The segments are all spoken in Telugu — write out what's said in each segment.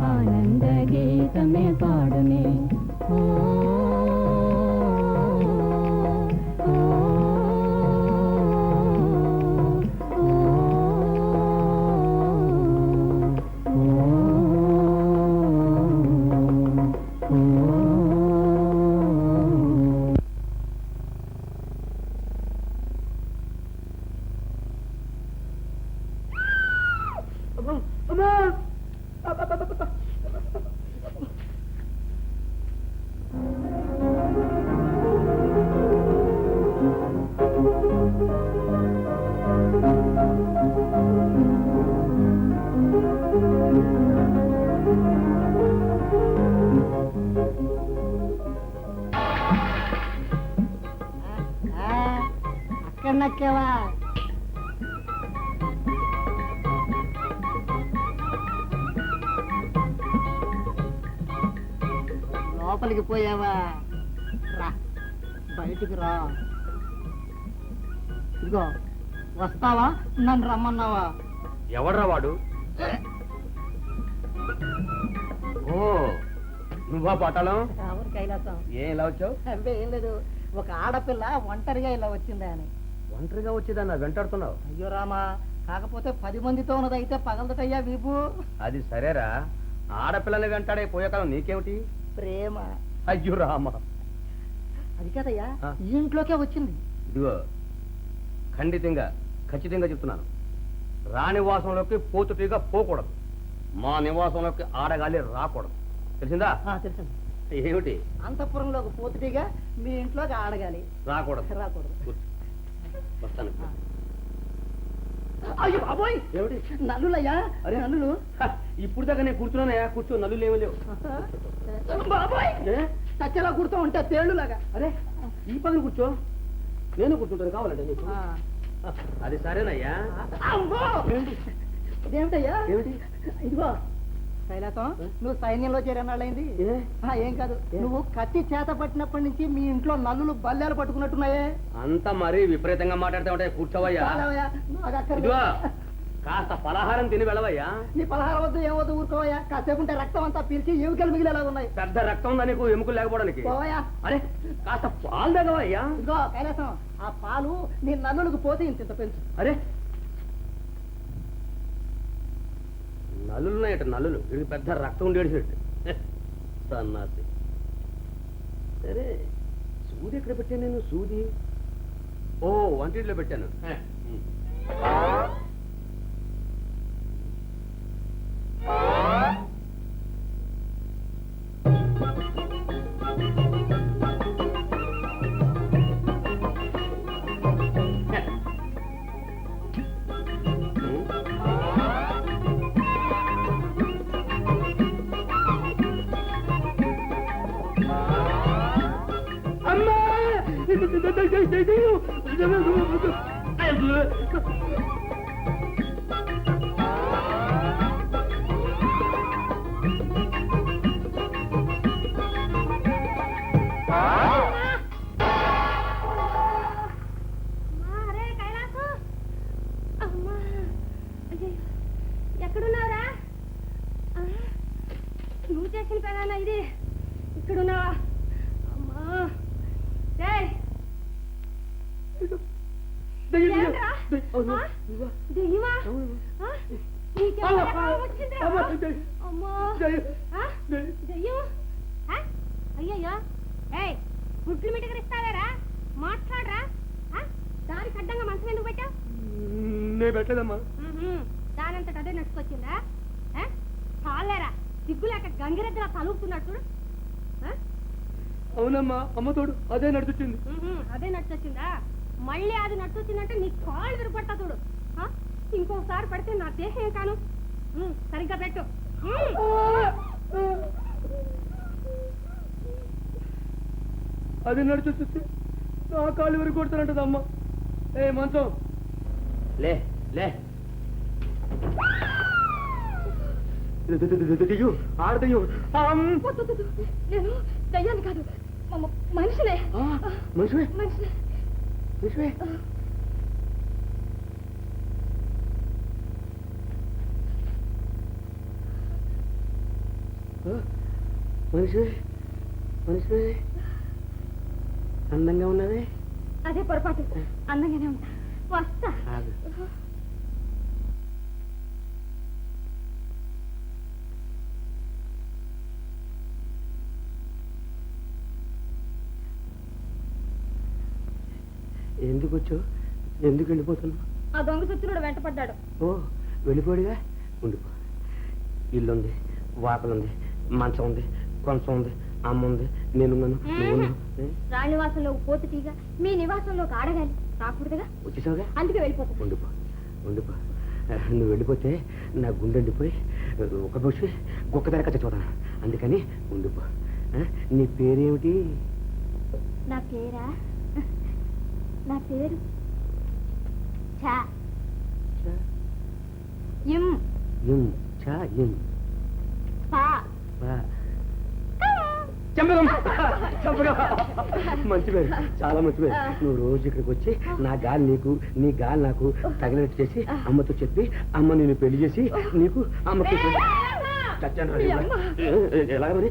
ఆనంద గీతమే పాడునే ఓ అక్కడ నక్కేవా? లోపలికి పోయావా? రా, బయటికి రా. ఇదిగో వస్తావా, నన్ను రమ్మన్నావా? ఎవడ్రా వాడు? ఓ నువ్వా పాతాళం? ఎవరు కైలాసం? ఏం ఇలా వచ్చావు? అంటే ఏం లేదు, ఒక ఆడపిల్ల ఒంటరిగా ఇలా వచ్చిందా అని. ఒంటరిగా వచ్చేదాన్ని వెంటాడుతున్నావు? అయ్యో రామా, కాకపోతే 10 మందితో ఉన్నదైతే పగలదటయ్యా వీపు. అది సరేరా, ఆడపిల్లని వెంటాడే పోయే కాలం నీకేమిటి? ప్రేమ. అయ్యో రామా, అది కదయ్యా, ఈ ఇంట్లోకే వచ్చింది. ఇదిగో ఖచ్చితంగా చెప్తున్నాను, రా నివాసంలోకి పోతుటిగా పోకూడదు, మా నివాసంలోకి ఆడగాలి రాకూడదు, తెలిసిందా? తెలిసింది. ఏమిటి? అంతఃపురంలోకి పోతుటిగా మీ ఇంట్లోకి ఆడగాలి రాకూడదు. వస్తాను. అయ్యో బాబోయ్, ఏమిటి? నల్లులయ్యా. అరే నల్లులు. ఇప్పుడు దాకా నేను కూర్చున్నానయ్యా, కూర్చో, నల్లులు ఏమి లేవు. బాబోయ్, చచ్చేలా కూర్చో ఉంటే తేళ్లులాగా. అరే ఈ పక్కన కూర్చో, నేను కూర్చుంటాను కావాలంటే నీకు. అది సరేనయ్యా. ఇదేమిటయ్యా? ఏమిటి? ఇదిగో కైలాసం, నువ్వు సైన్యంలో చేరనాళ్ళైంది. ఏం కాదు, నువ్వు కత్తి చేత పట్టినప్పటి నుంచి మీ ఇంట్లో నల్లులు బల్లేలు పట్టుకున్నట్టున్నాయే. అంత మరీ విపరీతంగా మాట్లాడితే ఉంటాయి, కూర్చోవయ్యా. ఇదిగో కాస్త పలహారం తిని వెళ్ళవయ్యా. నీ పలహారం వద్దు, ఏమొద్దు, ఊరుకోవయ్యా. కాసేపు ఉంటే రక్తం అంతా పీల్చి ఎముకలు మిగిలేలా ఉన్నాయి. పెద్ద రక్తం ఉందా నీకు ఎముకలు లేకపోవడానికి? పోవయ్యా. అరే కాస్త పాలు తగ్గవయ్యా. ఇదిగో కైలాసం, ఆ పాలు నీ నల్లులకు పోతే ఇంత పెంచు. అరే నల్లులున్నాయట, నల్లులు. ఇది పెద్ద రక్తం ఉండేసినట్టు సన్నాసి. సరే సూది ఎక్కడ పెట్టాను నేను? సూది ఓ వంటింట్లో పెట్టాను. ఎక్కడున్నావురా? నువ్వు చేసిన పనా ఇది? ఇక్కడున్నావా? అమ్మా అయ్యయ్యో, గుడ్లు మిటకరిస్తావేరా? మాట్లాడరా? దానికి అడ్డంగా మంచం ఎందుకు పెట్టావు? నేను పెట్టలేదమ్మా. దానంతట అదే నడుచుకొచ్చిందా? చాలేరా, సిగ్గులేక గంగిరెద్దులా తలుపుతున్నట్టు. అవునమ్మా, అమ్మతోడు అదే నడుచుచ్చింది. అదే నడుచొచ్చిందా? మళ్ళీ అది నడుచొచ్చిందంటే నీ కాళ్ళు విరగొట్టా చూడు. ఇంకోసారి పడితే నా దేహం కాను. సరిగ్గా పెట్టు. అది నడుచొచ్చి నా కాళ్ళు విరగొడుతున్నట్టు అమ్మ. ఏ మంచం లే లే, ఆడదయ్యో. నేను దయ్యాన్ని కాదు, మనిషినే. మనిషివే? మనిషినే. మనిషివే? మనిషి మనిషి అందంగా ఉన్నది. అదే పొరపాటు, అందంగానే ఉంటా. వస్తా. ఎందుకు వచ్చావు? ఎందుకు వెళ్ళిపోతున్నావు? ఆ దొంగ సత్యుడు వెంటపడ్డాడు. ఓ వెళ్ళిపోయాడుగా. ఉండిపో. ఇల్లుంది, వాకలుంది, మంచం ఉంది, కొంచెం ఉంది, అమ్మ ఉంది, నేనున్నాను, నువ్వున్నావు. రాణివాసంలో పోతుటీగా మీ నివాసంలో ఆడగాలి రాకూడదుగా. వచ్చేసావుగా, అందుకే వెళ్ళిపోతా. ఉండిపో ఉండిపో. నువ్వు వెళ్ళిపోతే నా గుండె ఎండిపోయి ఒక బొచ్చి గొక్క ధరక చచ్చిపోతాను. అందుకని ఉండిపో. నీ పేరేమిటి? నా పేరా? నా పేరు ఛా. ఇం ఇం ఛా ఇం పా. చంపకం. మంచి పేరు, చాలా మంచి పేరు. నువ్వు రోజు ఇక్కడికి వచ్చి నా గాలి నీకు, నీ గాలి నాకు తగినట్టు చేసి అమ్మతో చెప్పి అమ్మ నేను పెళ్లి చేసి నీకు అమ్మకి ఎలా మరి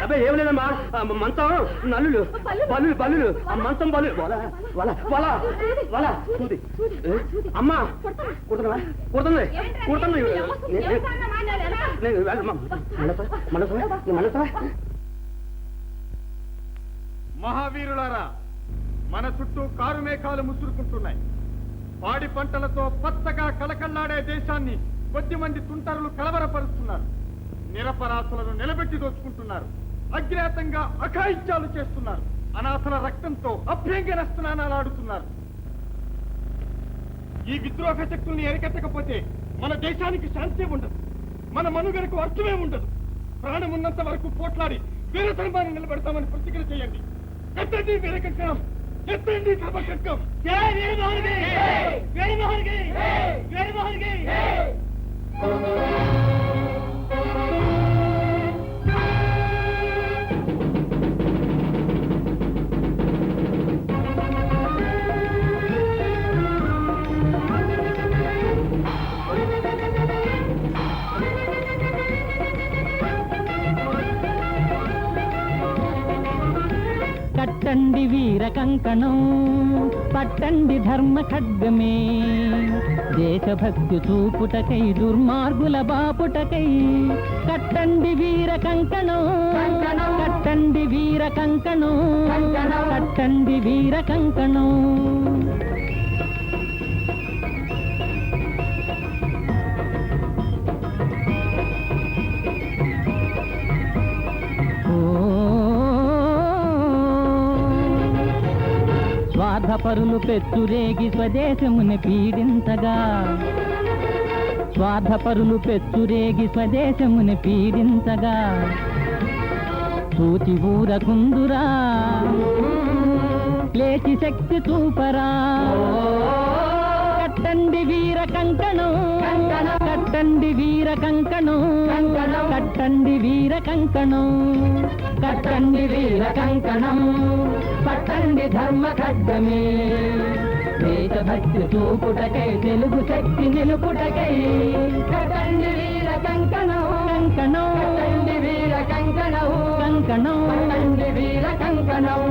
అబ్బాయి ఏం లేదమ్మా. మంచం నల్లులు బల్లులు బల్లులు మంచం బల్లు అమ్మా కుడుతున్నా కుడుతుంది కుడుతుంది. మహావీరులారా, మన చుట్టూ కారు మేఘాలు ముసురుకుంటున్నాయి. పాడి పంటలతో పచ్చగా కలకల్లాడే దేశాన్ని కొద్దిమంది తుంటరులు కలవరపరుస్తున్నారు. నిరపరాధులను నిలబెట్టి దోచుకుంటున్నారు. అజ్ఞాతంగా అఘాయిత్యాలు చేస్తున్నారు. అనాథల రక్తంతో అభ్యంగన స్నానాలు ఆడుతున్నారు. ఈ విద్రోహ శక్తుల్ని ఎరకెట్టకపోతే మన దేశానికి శాంతి ఉండదు, మన మనుగడకు అర్థమే ఉండదు. ప్రాణం ఉన్నంత వరకు పోట్లాడి వీరధర్మాన్ని నిలబెడతామని ప్రతిజ్ఞ చేయండి. ఎత్తండి వీరకంకణం, ఎత్తండి ధర్మకంకం. కట్టండి వీర కంకణం, పట్టండి ధర్మ ఖడ్గమే, దేశభక్తి చూపుటకై దుర్మార్గుల బాపుటకై. కట్టండి వీర కంకణం, కట్టండి వీర కంకణం, కట్టండి వీర కంకణం. స్వార్థపరులు పెచ్చురేగి స్వదేశముని పీడించగా, స్వార్థపరులు పెచ్చురేగి స్వదేశముని పీడించగా, చూచి ఊరకుందురా లేచి శక్తి చూపరా. కట్టండి వీర కంకణం, కట్టండి వీర కంకణం, కట్టండి వీర కంకణం, కట్టండి వీర కంకణం, పట్టండి ధర్మ ఖడ్గమే, దేశభక్తి చూపుటకై తెలుగు శక్తి నిలుపుటకై. కట్టండి వీర కంకణం, కంకణం, కట్టండి వీర కంకణం, కంకణం, కట్టండి వీర కంకణం.